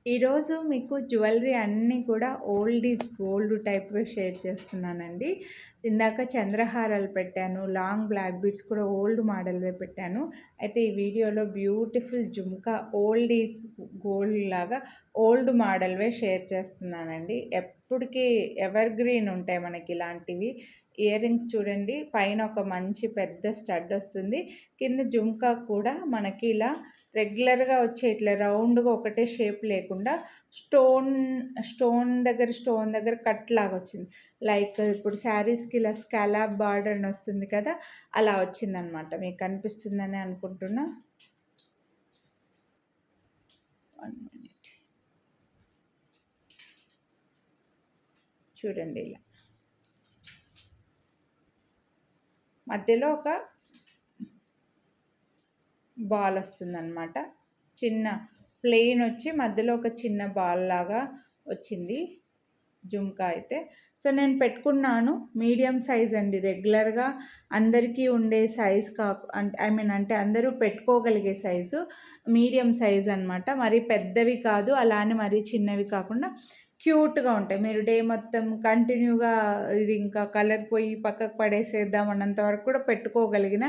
ఈరోజు మీకు జ్యువెలరీ అన్నీ కూడా ఓల్డ్ ఈజ్ గోల్డ్ టైప్‌వే షేర్ చేస్తున్నానండి. ఇందాక చంద్రహారాలు పెట్టాను. లాంగ్ బ్లాక్ బీడ్స్ కూడా ఓల్డ్ మోడల్‌వే పెట్టాను. అయితే ఈ వీడియోలో beautiful jhumka old is gold లాగా ఓల్డ్ మోడల్‌వే షేర్ చేస్తున్నానండి. ఎప్పటికి ఎవర్ గ్రీన్ ఉంటాయి మనకి ఇలాంటివి. ఇయర్ రింగ్స్ చూడండి. పైన ఒక మంచి పెద్ద స్టడ్ వస్తుంది. కింద జుమ్కా కూడా మనకి ఇలా రెగ్యులర్‌గా వచ్చే ఇట్లా రౌండ్‌గా ఒకటే షేప్ లేకుండా స్టోన్ దగ్గర కట్ లాగా వచ్చింది. లైక్ ఇప్పుడు శారీస్‌కి ఇలా స్కాలప్ బార్డర్ అని వస్తుంది కదా! అలా వచ్చిందనమాట. మీకు కనిపిస్తుందని అనుకుంటున్నా. 1 మినిట్. చూడండి ఇలా. మధ్యలో ఒక బాల్ వస్తుందనమాట. చిన్న ప్లెయిన్ వచ్చి మధ్యలో ఒక చిన్న బాల్ లాగా వచ్చింది జుమ్కా అయితే. సో నేను పెట్టుకున్నాను మీడియం సైజ్ అండి. రెగ్యులర్‌గా అందరికీ ఉండే సైజ్ అంటే అందరూ పెట్టుకోగలిగే సైజు మీడియం సైజ్ అనమాట. మరీ పెద్దవి కాదు, అలా అని మరీ చిన్నవి కాకుండా క్యూట్‌గా ఉంటాయి. మీరు డే మొత్తం కంటిన్యూగా ఇది ఇంకా కలర్ పోయి పక్కకు పడేసేద్దాం అన్నంత వరకు కూడా పెట్టుకోగలిగిన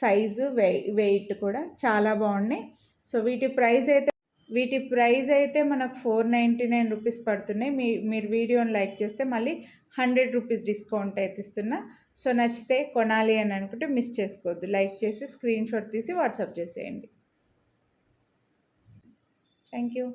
సైజు, వెయిట్ కూడా చాలా బాగున్నాయి. సో వీటి ప్రైస్ అయితే మనకు 499 రూపీస్ పడుతున్నాయి. మీరు వీడియోని లైక్ చేస్తే మళ్ళీ 100 రూపీస్ డిస్కౌంట్ అయితే ఇస్తున్నా. సో నచ్చితే కొనాలి అని అనుకుంటే మిస్ చేసుకోవద్దు. లైక్ చేసి స్క్రీన్ షాట్ తీసి వాట్సాప్ చేసేయండి. Thank you.